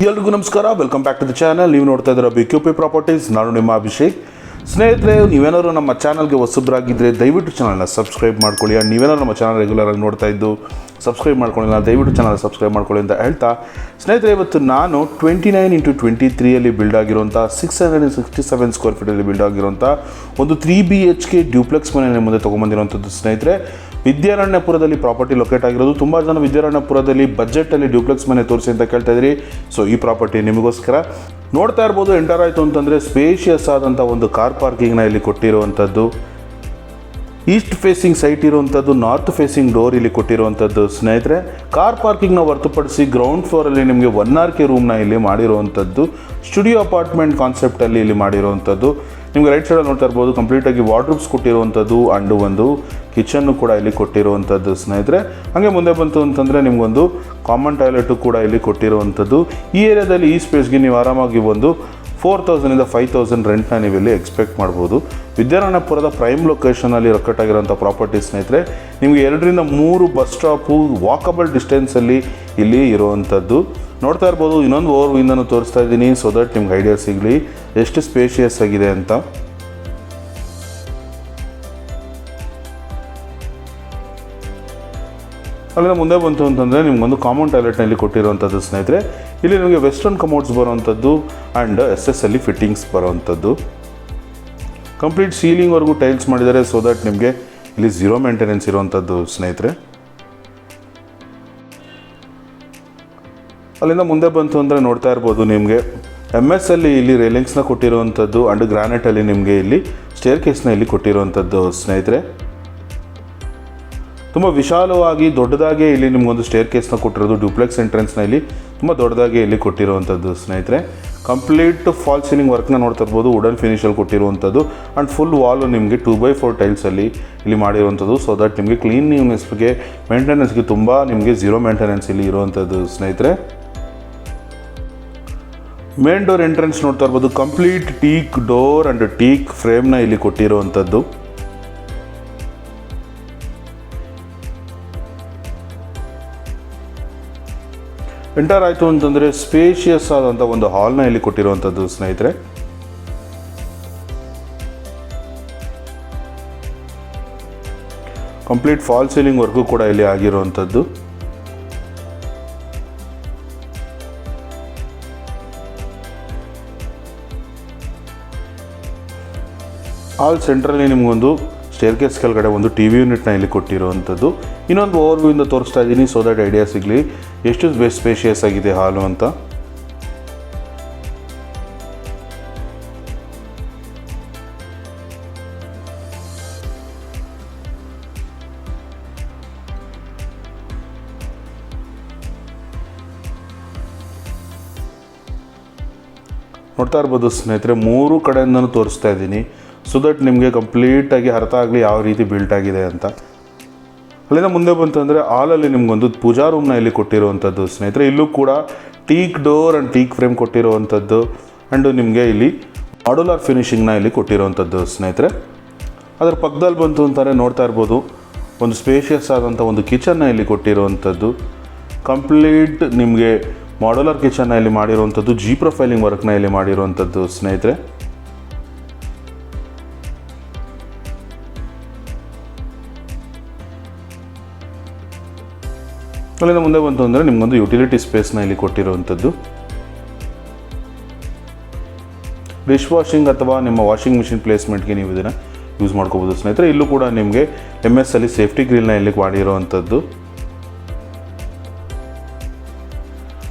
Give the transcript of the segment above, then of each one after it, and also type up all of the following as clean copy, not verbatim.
ಎಲ್ರಿಗೂ ನಮಸ್ಕಾರ, welcome back to the channel. ನೀವು ನೋಡ್ತಾ ಇದ್ದೀರಾ BQP ಪ್ರಾಪರ್ಟೀಸ್. ನಾನು ನಿಮ್ಮ ಅಭಿಷೇಕ್. ಸ್ನೇಹಿತರೆ, ನೀವೇನಾದ್ರು ನಮ್ಮ ಚಾನಲ್ಗೆ ಹೊಸಬ್ರಾಗಿದ್ದರೆ ದಯವಿಟ್ಟು ಚಾನಲ್ನ ಸಬ್ಸ್ಕ್ರೈಬ್ ಮಾಡ್ಕೊಳ್ಳಿ. ಆ್ಯಂಡ್ ನೀವೇನಾದ್ರು ನಮ್ಮ ಚಾನಲ್ ರೆಗ್ಯುಲರಾಗಿ ನೋಡ್ತಾ ಇದ್ದು ಸಬ್ಸ್ಕ್ರೈಬ್ ಮಾಡ್ಕೊಳ್ಳಿ, ದಯವಿಟ್ಟು ಚಾನಲ್ ಸಬ್ಸ್ಕ್ರೈಬ್ ಮಾಡ್ಕೊಳ್ಳಿ ಅಂತ ಹೇಳ್ತಾ, ಸ್ನೇಹಿತರೆ ಇವತ್ತು ನಾನು 29x23 ಬಿಲ್ಡ್ ಆಗಿರುವಂಥ 667 ಸ್ಕ್ವೇರ್ ಫೀಟಲ್ಲಿ ಬಿಲ್ಡ್ ಆಗಿರುವಂಥ ಒಂದು 3 BHK ಡ್ಯೂಪ್ಲೆಕ್ಸ್ ಮನೆ ನಿಮ್ಮ ಮುಂದೆ ತೊಗೊಂಬಂದಿರುವಂಥದ್ದು. ಸ್ನೇಹಿತರೆ, ವಿದ್ಯಾರಣ್ಯಪುರದಲ್ಲಿ ಪ್ರಾಪರ್ಟಿ ಲೊಕೇಟ್ ಆಗಿರೋದು. ತುಂಬ ಜನ ವಿದ್ಯಾರಣ್ಯಪುರದಲ್ಲಿ ಬಜೆಟಲ್ಲಿ ಡ್ಯೂಪ್ಲೆಕ್ಸ್ ಮನೆ ತೋರಿಸಿ ಅಂತ ಕೇಳ್ತಾ ಇದ್ರಿ. ಸೊ ಈ ಪ್ರಾಪರ್ಟಿ ನಿಮಗೋಸ್ಕರ ನೋಡ್ತಾ ಇರ್ಬೋದು. ಎಂಟರ್ ಆಯಿತು ಅಂತಂದರೆ ಸ್ಪೇಷಿಯಸ್ ಆದಂಥ ಒಂದು ಕಾರ್ ಪಾರ್ಕಿಂಗ್ನ ಇಲ್ಲಿ ಕೊಟ್ಟಿರುವಂಥದ್ದು. ಈಸ್ಟ್ ಫೇಸಿಂಗ್ ಸೈಟ್ ಇರುವಂಥದ್ದು, ನಾರ್ತ್ ಫೇಸಿಂಗ್ ಡೋರ್ ಇಲ್ಲಿ ಕೊಟ್ಟಿರುವಂಥದ್ದು. ಸ್ನೇಹಿತರೆ, ಕಾರ್ ಪಾರ್ಕಿಂಗ್ನ ಹೊರತುಪಡಿಸಿ ಗ್ರೌಂಡ್ ಫ್ಲೋರಲ್ಲಿ ನಿಮಗೆ 1RK ರೂಮ್ನ ಇಲ್ಲಿ ಮಾಡಿರುವಂಥದ್ದು. ಸ್ಟುಡಿಯೋ ಅಪಾರ್ಟ್ಮೆಂಟ್ ಕಾನ್ಸೆಪ್ಟಲ್ಲಿ ಇಲ್ಲಿ ಮಾಡಿರುವಂಥದ್ದು. ನಿಮಗೆ ರೈಟ್ ಸೈಡಲ್ಲಿ ನೋಡ್ತಾ ಇರ್ಬೋದು, ಕಂಪ್ಲೀಟಾಗಿ ವಾರ್ಡ್ರೂಬ್ಸ್ ಕೊಟ್ಟಿರುವಂಥದ್ದು ಆ್ಯಂಡ್ ಒಂದು ಕಿಚನ್ನು ಕೂಡ ಇಲ್ಲಿ ಕೊಟ್ಟಿರುವಂಥದ್ದು. ಸ್ನೇಹಿತರೆ, ಹಾಗೆ ಮುಂದೆ ಬಂತು ಅಂತಂದರೆ ನಿಮಗೊಂದು ಕಾಮನ್ ಟಾಯ್ಲೆಟು ಕೂಡ ಇಲ್ಲಿ ಕೊಟ್ಟಿರುವಂಥದ್ದು. ಈ ಏರಿಯಾದಲ್ಲಿ ಈ ಸ್ಪೇಸ್ಗೆ ನೀವು ಆರಾಮಾಗಿ ಒಂದು 4000 ಇಂದ 5000 ರೆಂಟ್ನ ನೀವಿಲ್ಲಿ ಎಕ್ಸ್ಪೆಕ್ಟ್ ಮಾಡ್ಬೋದು. ವಿದ್ಯಾರಣ್ಯಪುರದ ಪ್ರೈಮ್ ಲೊಕೇಶನಲ್ಲಿ ರೊಕ್ಕಟ್ಟಾಗಿರೋಂಥ ಪ್ರಾಪರ್ಟಿ. ಸ್ನೇಹಿತರೆ, ನಿಮಗೆ 2 ರಿಂದ 3 ಬಸ್ ಸ್ಟಾಪು ವಾಕಬಲ್ ಡಿಸ್ಟೆನ್ಸಲ್ಲಿ ಇಲ್ಲಿ ಇರುವಂಥದ್ದು. ನೋಡ್ತಾ ಇರ್ಬೋದು. ಇನ್ನೊಂದು ಓವರ್ ವಿಂದನ್ನು ತೋರಿಸ್ತಾ ಇದ್ದೀನಿ, ಸೊ ದಟ್ ನಿಮ್ಗೆ ಐಡಿಯಾ ಸಿಗಲಿ ಎಷ್ಟು ಸ್ಪೇಷಿಯಸ್ ಆಗಿದೆ ಅಂತ. ಅಲ್ಲಿಂದ ಮುಂದೆ ಬಂತು ಅಂತಂದರೆ ನಿಮಗೊಂದು ಕಾಮನ್ ಟಾಯ್ಲೆಟ್ನಲ್ಲಿ ಕೊಟ್ಟಿರುವಂಥದ್ದು. ಸ್ನೇಹಿತರೆ, ಇಲ್ಲಿ ನಿಮಗೆ ವೆಸ್ಟರ್ನ್ ಕಮೋಡ್ಸ್ ಬರೋವಂಥದ್ದು ಆ್ಯಂಡ್ SS ಫಿಟ್ಟಿಂಗ್ಸ್ ಬರೋವಂಥದ್ದು. ಕಂಪ್ಲೀಟ್ ಸೀಲಿಂಗ್ವರೆಗೂ ಟೈಲ್ಸ್ ಮಾಡಿದ್ದಾರೆ, ಸೊ ದಟ್ ನಿಮಗೆ ಇಲ್ಲಿ ಝೀರೋ ಮೇಂಟೆನೆನ್ಸ್ ಇರುವಂಥದ್ದು. ಸ್ನೇಹಿತರೆ, ಅಲ್ಲಿಂದ ಮುಂದೆ ಬಂತು ಅಂದರೆ ನೋಡ್ತಾ ಇರ್ಬೋದು, ನಿಮಗೆ MS ಇಲ್ಲಿ ರೇಲಿಂಗ್ಸ್ನ ಕೊಟ್ಟಿರುವಂಥದ್ದು ಆ್ಯಂಡ್ ಗ್ರಾನೈಟಲ್ಲಿ ನಿಮಗೆ ಇಲ್ಲಿ ಸ್ಟೇರ್ ಕೇಸ್ನ ಇಲ್ಲಿ ಕೊಟ್ಟಿರುವಂಥದ್ದು. ಸ್ನೇಹಿತರೆ, ತುಂಬ ವಿಶಾಲವಾಗಿ ದೊಡ್ಡದಾಗಿ ಇಲ್ಲಿ ನಿಮಗೊಂದು ಸ್ಟೇರ್ ಕೇಸ್ನ ಕೊಟ್ಟಿರೋದು. ಡ್ಯೂಪ್ಲೆಕ್ಸ್ ಎಂಟ್ರೆನ್ಸ್ನ ಇಲ್ಲಿ ತುಂಬ ದೊಡ್ಡದಾಗಿ ಇಲ್ಲಿ ಕೊಟ್ಟಿರುವಂಥದ್ದು. ಸ್ನೇಹಿತರೆ, ಕಂಪ್ಲೀಟ್ ಫಾಲ್ ಸೀಲಿಂಗ್ ವರ್ಕ್ನ ನೋಡ್ತಾ ಇರ್ಬೋದು, ವುಡನ್ ಫಿನಿಷಲ್ಲಿ ಕೊಟ್ಟಿರುವಂಥದ್ದು ಆ್ಯಂಡ್ ಫುಲ್ ವಾಲು ನಿಮಗೆ 2x4 ಟೈಲ್ಸಲ್ಲಿ ಇಲ್ಲಿ ಮಾಡಿರುವಂಥದ್ದು. ಸೊ ದಟ್ ನಿಮಗೆ ಕ್ಲೀನಿಂಗ್ನೆಸ್ಗೆ ಮೇಂಟೆನೆನ್ಸ್ಗೆ ತುಂಬ ನಿಮಗೆ ಝೀರೋ ಮೇಂಟೆನೆನ್ಸ್ ಇಲ್ಲಿ ಇರುವಂಥದ್ದು. ಸ್ನೇಹಿತರೆ, ಮೇನ್ ಡೋರ್ ಎಂಟ್ರೆನ್ಸ್ ನೋಡ್ತಾ ಇರ್ಬೋದು, complete teak door and teak ಫ್ರೇಮ್ನ ಇಲ್ಲಿ ಕೊಟ್ಟಿರುವಂಥದ್ದು. ಎಂಟರ್ ಆಯಿತು ಅಂತಂದರೆ ಸ್ಪೇಷಿಯಸ್ ಆದಂಥ ಒಂದು ಹಾಲ್ನ ಇಲ್ಲಿ ಕೊಟ್ಟಿರುವಂಥದ್ದು. ಸ್ನೇಹಿತರೆ, ಕಂಪ್ಲೀಟ್ ಫಾಲ್ ಸೀಲಿಂಗ್ ವರ್ಕು ಕೂಡ ಇಲ್ಲಿ ಆಗಿರುವಂಥದ್ದು. ಹಾಲ್ ಸೆಂಟ್ರಲ್ಲಿ ನಿಮಗೊಂದು ಸ್ಟೇರ್ ಕೇಸ್ ಕೆಳಗಡೆ ಒಂದು TV ಯೂನಿಟ್ನ ಇಲ್ಲಿ ಕೊಟ್ಟಿರುವಂಥದ್ದು. ಇನ್ನೊಂದು ಓವರ್ ವ್ಯೂಯಿಂದ ತೋರಿಸ್ತಾ ಇದ್ದೀನಿ, ಸೊ ದಟ್ ಐಡಿಯಾ ಸಿಗಲಿ ಎಷ್ಟು ಸ್ಪೇಷಿಯಸ್ ಆಗಿದೆ ಹಾಲು ಅಂತ. ನೋಡ್ತಾ ಇರ್ಬೋದು ಸ್ನೇಹಿತರೆ, 3 ಕಡೆಯಿಂದನೂ ತೋರಿಸ್ತಾ ಇದ್ದೀನಿ, ಸೊ ದಟ್ ನಿಮಗೆ ಕಂಪ್ಲೀಟಾಗಿ ಅರ್ಥ ಆಗಲಿ ಯಾವ ರೀತಿ ಬಿಲ್ಟ್ ಆಗಿದೆ ಅಂತ. ಅಲ್ಲಿಂದ ಮುಂದೆ ಬಂತಂದರೆ ಹಾಲಲ್ಲಿ ನಿಮಗೊಂದು ಪೂಜಾ ರೂಮ್ನ ಇಲ್ಲಿ ಕೊಟ್ಟಿರುವಂಥದ್ದು. ಸ್ನೇಹಿತರೆ, ಇಲ್ಲೂ ಕೂಡ teak door and teak frame ಕೊಟ್ಟಿರುವಂಥದ್ದು ಆ್ಯಂಡ್ ನಿಮಗೆ ಇಲ್ಲಿ ಮಾಡ್ಯುಲರ್ ಫಿನಿಶಿಂಗ್ನ ಇಲ್ಲಿ ಕೊಟ್ಟಿರುವಂಥದ್ದು. ಸ್ನೇಹಿತರೆ, ಅದರ ಪಕ್ಕದಲ್ಲಿ ಬಂತು ಅಂತಾರೆ ನೋಡ್ತಾ ಇರ್ಬೋದು, ಒಂದು ಸ್ಪೇಷಿಯಸ್ ಆದಂಥ ಒಂದು ಕಿಚನ್ನ ಇಲ್ಲಿ ಕೊಟ್ಟಿರುವಂಥದ್ದು. ಕಂಪ್ಲೀಟ್ ನಿಮಗೆ ಮಾಡ್ಯುಲರ್ ಕಿಚನ್ನ ಇಲ್ಲಿ ಮಾಡಿರುವಂಥದ್ದು, G ಪ್ರೊಫೈಲಿಂಗ್ ವರ್ಕ್ನ ಇಲ್ಲಿ ಮಾಡಿರುವಂಥದ್ದು. ಸ್ನೇಹಿತರೆ, ಅಲ್ಲಿಂದ ಮುಂದೆ ಬಂತು ಅಂದರೆ ನಿಮಗೊಂದು ಯುಟಿಲಿಟಿ ಸ್ಪೇಸ್ನ ಇಲ್ಲಿ ಕೊಟ್ಟಿರುವಂಥದ್ದು. ಡಿಶ್ ವಾಷಿಂಗ್ ಅಥವಾ ನಿಮ್ಮ ವಾಷಿಂಗ್ ಮಿಷಿನ್ ಪ್ಲೇಸ್ಮೆಂಟ್ಗೆ ನೀವು ಇದನ್ನು ಯೂಸ್ ಮಾಡ್ಕೋಬೋದು. ಸ್ನೇಹಿತರೆ, ಇಲ್ಲೂ ಕೂಡ ನಿಮಗೆ MS ಸೇಫ್ಟಿ ಗ್ರಿಲ್ನ ಇಲ್ಲಿ ಮಾಡಿರುವಂಥದ್ದು.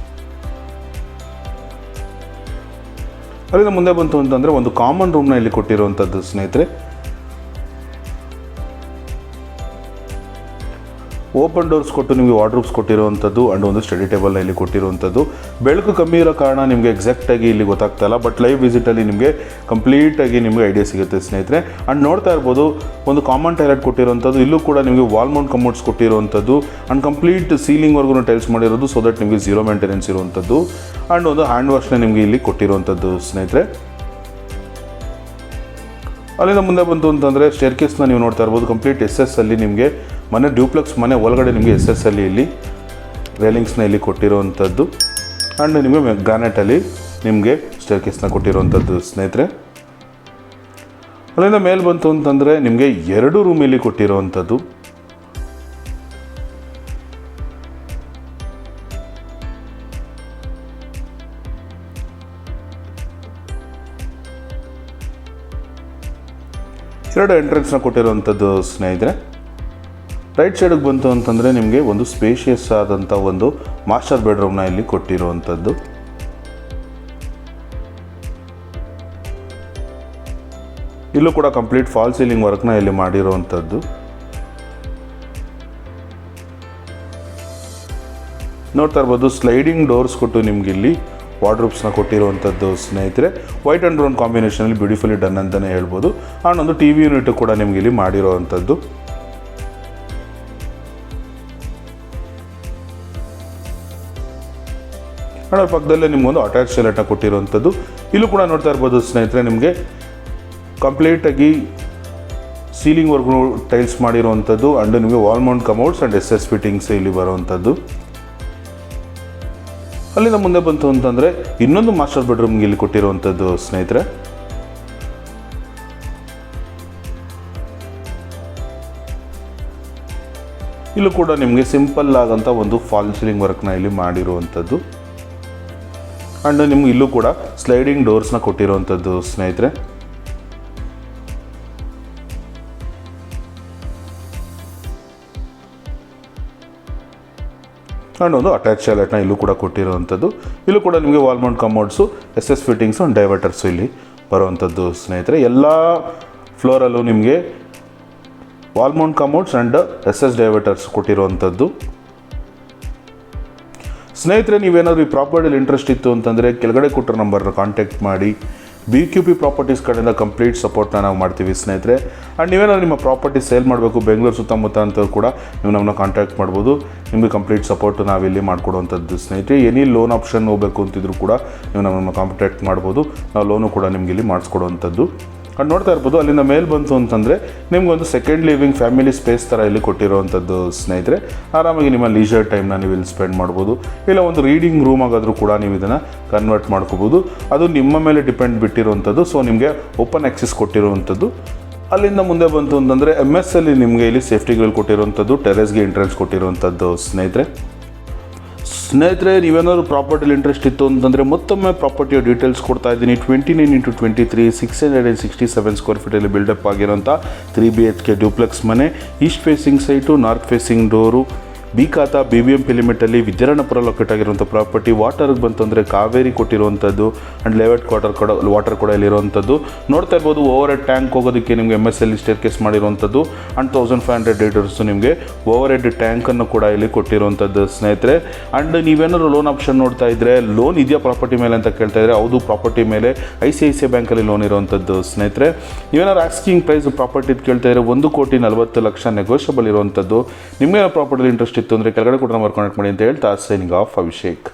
ಅಲ್ಲಿಂದ ಮುಂದೆ ಬಂತು ಅಂತಂದರೆ ಒಂದು ಕಾಮನ್ ರೂಮ್ನ ಇಲ್ಲಿ ಕೊಟ್ಟಿರುವಂಥದ್ದು. ಸ್ನೇಹಿತರೆ, ಓಪನ್ ಡೋರ್ಸ್ ಕೊಟ್ಟು ನಿಮಗೆ ವಾರ್ಡ್ರೂಬ್ಸ್ ಕೊಟ್ಟಿರುವಂಥದ್ದು ಆ್ಯಂಡ್ ಒಂದು ಸ್ಟಡಿ ಟೇಬಲ್ನ ಇಲ್ಲಿ ಕೊಟ್ಟಿರುವಂಥದ್ದು. ಬೆಳಕು ಕಮ್ಮಿ ಇರೋ ಕಾರಣ ನಿಮಗೆ ಎಕ್ಸಾಕ್ಟಾಗಿ ಇಲ್ಲಿ ಗೊತ್ತಾಗ್ತಾ ಇಲ್ಲ, ಬಟ್ ಲೈವ್ ವಿಸಿಟಲ್ಲಿ ನಿಮಗೆ ಕಂಪ್ಲೀಟಾಗಿ ನಿಮಗೆ ಐಡಿಯಾ ಸಿಗುತ್ತೆ. ಸ್ನೇಹಿತರೆ, ಆ್ಯಂಡ್ ನೋಡ್ತಾ ಇರ್ಬೋದು, ಒಂದು ಕಾಮನ್ ಟಾಯ್ಲೆಟ್ ಕೊಟ್ಟಿರುವಂಥದ್ದು. ಇಲ್ಲೂ ಕೂಡ ನಿಮಗೆ ವಾಲ್ ಮೌಂಟ್ ಕಮೋಡ್ಸ್ ಕೊಟ್ಟಿರುವಂಥದ್ದು ಆ್ಯಂಡ್ ಕಂಪ್ಲೀಟ್ ಸೀಲಿಂಗ್ವರೆಗೂ ಟೈಲ್ಸ್ ಮಾಡಿರೋದು, ಸೊ ದಟ್ ನಿಮಗೆ ಝೀರೋ ಮೇಂಟೆನೆನ್ಸ್ ಇರುವಂಥದ್ದು ಆ್ಯಂಡ್ ಒಂದು ಹ್ಯಾಂಡ್ ವಾಶ್ನ ನಿಮಗೆ ಇಲ್ಲಿ ಕೊಟ್ಟಿರುವಂಥದ್ದು. ಸ್ನೇಹಿತರೆ, ಅಲ್ಲಿಂದ ಮುಂದೆ ಬಂತು ಅಂತಂದರೆ ಸ್ಟೇರ್ ಕೇಸ್ನ ನೀವು ನೋಡ್ತಾ ಇರ್ಬೋದು, ಕಂಪ್ಲೀಟ್ SS ಅಲ್ಲಿ ನಿಮಗೆ ಮನೆ ಡ್ಯೂಪ್ಲೆಕ್ಸ್ ಮನೆ ಒಳಗಡೆ ನಿಮಗೆ SS ಅಲ್ಲಿ ಇಲ್ಲಿ ರೇಲಿಂಗ್ಸ್ನ ಇಲ್ಲಿ ಕೊಟ್ಟಿರುವಂಥದ್ದು. ಆ್ಯಂಡ್ ನಿಮಗೆ ಗ್ರಾನೈಟಲ್ಲಿ ನಿಮಗೆ ಸ್ಟೇರ್ ಕೇಸ್ನ ಕೊಟ್ಟಿರುವಂಥದ್ದು ಸ್ನೇಹಿತರೆ. ಅಲ್ಲಿಂದ ಮೇಲೆ ಬಂತು ಅಂತಂದರೆ ನಿಮಗೆ 2 ರೂಮಲ್ಲಿ ಕೊಟ್ಟಿರುವಂಥದ್ದು. ಎರಡು ಎಂಟ್ರೆನ್ಸ್ನ ಕೊಟ್ಟಿರುವಂಥದ್ದು ಸ್ನೇಹಿತರೆ. ರೈಟ್ ಸೈಡಿಗೆ ಬಂತು ಅಂತಂದರೆ ನಿಮಗೆ ಒಂದು ಸ್ಪೇಷಿಯಸ್ ಆದಂಥ ಒಂದು ಮಾಸ್ಟರ್ ಬೆಡ್ರೂಮ್ನ ಇಲ್ಲಿ ಕೊಟ್ಟಿರುವಂಥದ್ದು. ಇಲ್ಲೂ ಕೂಡ ಕಂಪ್ಲೀಟ್ ಫಾಲ್ ಸೀಲಿಂಗ್ ವರ್ಕ್ನ ಇಲ್ಲಿ ಮಾಡಿರುವಂಥದ್ದು. ನೋಡ್ತಾ ಇರ್ಬೋದು ಸ್ಲೈಡಿಂಗ್ ಡೋರ್ಸ್ ಕೊಟ್ಟು ನಿಮ್ಗೆ ಇಲ್ಲಿ ವಾರ್ಡ್ರೋಬ್ಸ್ನ ಕೊಟ್ಟಿರುವಂಥದ್ದು ಸ್ನೇಹಿತರೆ. ವೈಟ್ ಆ್ಯಂಡ್ ಬ್ರೌನ್ ಕಾಂಬಿನೇಷನಲ್ಲಿ ಬ್ಯೂಟಿಫುಲಿ ಡನ್ ಅಂತಲೇ ಹೇಳ್ಬೋದು. ಆ್ಯಂಡ್ ಒಂದು ಟಿ ವಿ ಯೂನಿಟ್ ಕೂಡ ನಿಮ್ಗೆ ಇಲ್ಲಿ ಮಾಡಿರೋವಂಥದ್ದು. ಅದ್ರ ಪಕ್ಕದಲ್ಲೇ ನಿಮ್ಗೊಂದು ಅಟ್ಯಾಚ್ ಟಾಯ್ಲೆಟ್ನ ಕೊಟ್ಟಿರುವಂಥದ್ದು. ಇಲ್ಲೂ ಕೂಡ ನೋಡ್ತಾ ಇರ್ಬೋದು ಸ್ನೇಹಿತರೆ ನಿಮಗೆ ಕಂಪ್ಲೀಟಾಗಿ ಸೀಲಿಂಗ್ ವರ್ಕ್ ಟೈಲ್ಸ್ ಮಾಡಿರುವಂಥದ್ದು. ಆ್ಯಂಡ್ ನಿಮಗೆ wall mount commodes and SS fittings ಇಲ್ಲಿ ಬರುವಂಥದ್ದು. ಅಲ್ಲಿಂದ ಮುಂದೆ ಬಂತು ಅಂತಂದರೆ ಇನ್ನೊಂದು ಮಾಸ್ಟರ್ ಬೆಡ್ರೂಮ್ಗೆ ಇಲ್ಲಿ ಕೊಟ್ಟಿರುವಂಥದ್ದು ಸ್ನೇಹಿತರೆ. ಇಲ್ಲೂ ಕೂಡ ನಿಮಗೆ ಸಿಂಪಲ್ ಆದಂಥ ಒಂದು ಫಾಲ್ ಸೀಲಿಂಗ್ ವರ್ಕ್ನ ಇಲ್ಲಿ ಮಾಡಿರುವಂಥದ್ದು. ಆ್ಯಂಡ್ ನಿಮ್ಗೆ ಇಲ್ಲೂ ಕೂಡ ಸ್ಲೈಡಿಂಗ್ ಡೋರ್ಸ್ನ ಕೊಟ್ಟಿರುವಂಥದ್ದು ಸ್ನೇಹಿತರೆ. ಆ್ಯಂಡ್ ಒಂದು ಅಟ್ಯಾಚ್ ಟಾಯ್ಲೆಟ್ನ ಇಲ್ಲೂ ಕೂಡ ಕೊಟ್ಟಿರುವಂಥದ್ದು. ಇಲ್ಲೂ ಕೂಡ ನಿಮಗೆ wall mount commodes SS fittings and diverters ಇಲ್ಲಿ ಬರುವಂಥದ್ದು ಸ್ನೇಹಿತರೆ. ಎಲ್ಲ ಫ್ಲೋರಲ್ಲೂ ನಿಮಗೆ wall mount commodes and SS diverters ಕೊಟ್ಟಿರುವಂಥದ್ದು. ಸ್ನೇಹಿತರೆ ನೀವೇನಾದರೂ ಈ ಪ್ರಾಪರ್ಟಿಲಿ ಇಂಟ್ರೆಸ್ಟ್ ಇತ್ತು ಅಂತಂದರೆ ಕೆಳಗಡೆ ಕೊಟ್ಟಿರೋ ನಂಬರ್ನ ಕಾಂಟ್ಯಾಕ್ಟ್ ಮಾಡಿ. BQP ಪ್ರಾಪರ್ಟೀಸ್ ಕಡೆಯಿಂದ ಕಂಪ್ಲೀಟ್ ಸಪೋರ್ಟ್ನ ನಾವು ಮಾಡ್ತೀವಿ ಸ್ನೇಹಿತರೆ. ಆ್ಯಂಡ್ ನೀವೇನಾದ್ರು ನಿಮ್ಮ ಪ್ರಾಪರ್ಟಿ ಸೇಲ್ ಮಾಡಬೇಕು ಬೆಂಗಳೂರು ಸುತ್ತಮುತ್ತ ಅಂತವ್ರು ಕೂಡ ನೀವು ನಮ್ಮನ್ನ ಕಾಂಟ್ಯಾಕ್ಟ್ ಮಾಡ್ಬೋದು. ನಿಮಗೆ ಕಂಪ್ಲೀಟ್ ಸಪೋರ್ಟು ನಾವಿಲ್ಲಿ ಮಾಡಿಕೊಡುವಂಥದ್ದು ಸ್ನೇಹಿತರೆ. ಎನಿ ಲೋನ್ ಆಪ್ಷನ್ ಹೋಗಬೇಕು ಅಂತಿದ್ರು ಕೂಡ ನೀವು ನಮ್ಮನ್ನು ಕಾಂಟ್ಯಾಕ್ಟ್ ಮಾಡ್ಬೋದು. ನಾವು ಲೋನು ಕೂಡ ನಿಮ್ಗೆ ಇಲ್ಲಿ ಮಾಡಿಸ್ಕೊಡುವಂಥದ್ದು. ಅದು ನೋಡ್ತಾ ಇರ್ಬೋದು. ಅಲ್ಲಿಂದ ಮೇಲೆ ಬಂತು ಅಂತಂದರೆ ನಿಮಗೊಂದು ಸೆಕೆಂಡ್ ಲಿವಿಂಗ್ ಫ್ಯಾಮಿಲಿ ಸ್ಪೇಸ್ ಥರ ಇಲ್ಲಿ ಕೊಟ್ಟಿರುವಂಥದ್ದು ಸ್ನೇಹಿತರೆ. ಆರಾಮಾಗಿ ನಿಮ್ಮ ಲೀಜರ್ ಟೈಮ್ನ ನೀವು ಇಲ್ಲಿ ಸ್ಪೆಂಡ್ ಮಾಡ್ಬೋದು. ಇಲ್ಲ ಒಂದು ರೀಡಿಂಗ್ ರೂಮ್ ಆಗಾದರೂ ಕೂಡ ನೀವು ಇದನ್ನು ಕನ್ವರ್ಟ್ ಮಾಡ್ಕೋಬೋದು. ಅದು ನಿಮ್ಮ ಮೇಲೆ ಡಿಪೆಂಡ್ ಬಿಟ್ಟಿರುವಂಥದ್ದು. ಸೊ ನಿಮಗೆ ಓಪನ್ ಆಕ್ಸೆಸ್ ಕೊಟ್ಟಿರುವಂಥದ್ದು. ಅಲ್ಲಿಂದ ಮುಂದೆ ಬಂತು ಅಂತಂದರೆ MS ಅಲ್ಲಿ ನಿಮಗೆ ಇಲ್ಲಿ ಸೇಫ್ಟಿಗಳು ಕೊಟ್ಟಿರುವಂಥದ್ದು, ಟೆರೆಸ್ಗೆ ಎಂಟ್ರೆನ್ಸ್ ಕೊಟ್ಟಿರುವಂಥದ್ದು ಸ್ನೇಹಿತರೆ. ನೀವೇನಾದ್ರು ಪ್ರಾಪರ್ಟಿಲಿ ಇಂಟ್ರೆಸ್ಟ್ ಇತ್ತು ಅಂತಂದರೆ ಮತ್ತೊಮ್ಮೆ ಪ್ರಾಪರ್ಟಿಯ ಡೀಟೇಲ್ಸ್ ಕೊಡ್ತಾ ಇದ್ದೀನಿ. 29x23 667 ಸ್ಕ್ವೇರ್ ಫೀಟಲ್ಲಿ ಬಿಲ್ಡಪ್ ಆಗಿರೋಂಥ 3 BHK ಡ್ಯೂಪ್ಲೆಕ್ಸ್ ಮನೆ. East facing site, north facing door, BKATA BBMP ಲಿಮಿಟಲ್ಲಿ ವಿದ್ಯಾರಣ್ಯಪುರ ಲೊಕೇಟ್ ಆಗಿರುವಂಥ ಪ್ರಾಪರ್ಟಿ. ವಾಟರ್ಗೆ ಬಂತು ಅಂದರೆ ಕಾವೇರಿ ಕೊಟ್ಟಿರುವಂಥದ್ದು ಆ್ಯಂಡ್ ಲೆವೆಟ್ ವಾಟರ್ ಕೂಡ ಇಲ್ಲಿರುವಂಥದ್ದು. ನೋಡ್ತಾ ಇರ್ಬೋದು ಓವರ್ ಹೆಡ್ ಟ್ಯಾಂಕ್ ಹೋಗೋದಕ್ಕೆ ನಿಮಗೆ MS ಅಲ್ಲಿ ಸ್ಟೇರ್ ಕೇಸ್ ಮಾಡಿರುವಂಥದ್ದು. ಆ್ಯಂಡ್ 1500 ಲೀಟರ್ಸು ನಿಮಗೆ ಓವರ್ ಹೆಡ್ ಟ್ಯಾಂಕನ್ನು ಕೂಡ ಇಲ್ಲಿ ಕೊಟ್ಟಿರುವಂಥದ್ದು ಸ್ನೇಹಿತರೆ. ಆ್ಯಂಡ್ ನೀವೇನಾದ್ರು ಲೋನ್ ಆಪ್ಷನ್ ನೋಡ್ತಾ ಇದ್ದರೆ ಲೋನ್ ಇದೆಯಾ ಪ್ರಾಪರ್ಟಿ ಮೇಲೆ ಅಂತ ಕೇಳ್ತಾ ಇದ್ದರೆ ಹೌದು, ಪ್ರಾಪರ್ಟಿ ಮೇಲೆ ICICI ಬ್ಯಾಂಕಲ್ಲಿ ಲೋನ್ ಇರುವಂಥದ್ದು ಸ್ನೇಹಿತರೆ. ನೀವೇನಾದ್ರು ಆಸ್ಕಿಂಗ್ ಪ್ರೈಸ್ ಪ್ರಾಪರ್ಟಿ ಕೇಳ್ತಾ ಇದ್ದರೆ 1,40,00,000 ನೆಗೋಷಿಯಬಲ್ ಇರುವಂಥದ್ದು. ನಿಮಗೆ ಪ್ರಾಪರ್ಟಿ ಇಂಟ್ರೆಸ್ಟ್ ಇತ್ತು ಅಂದರೆ ಕೆಳಗಡೆ ಕೂಡ ನಂಬರ್ ಕಾಂಟ್ಯಾಕ್ಟ್ ಮಾಡಿ ಅಂತ ಹೇಳ್ತಾ ಸೈನಿಂಗ್ ಆಫ್ ಅಭಿಷೇಕ್.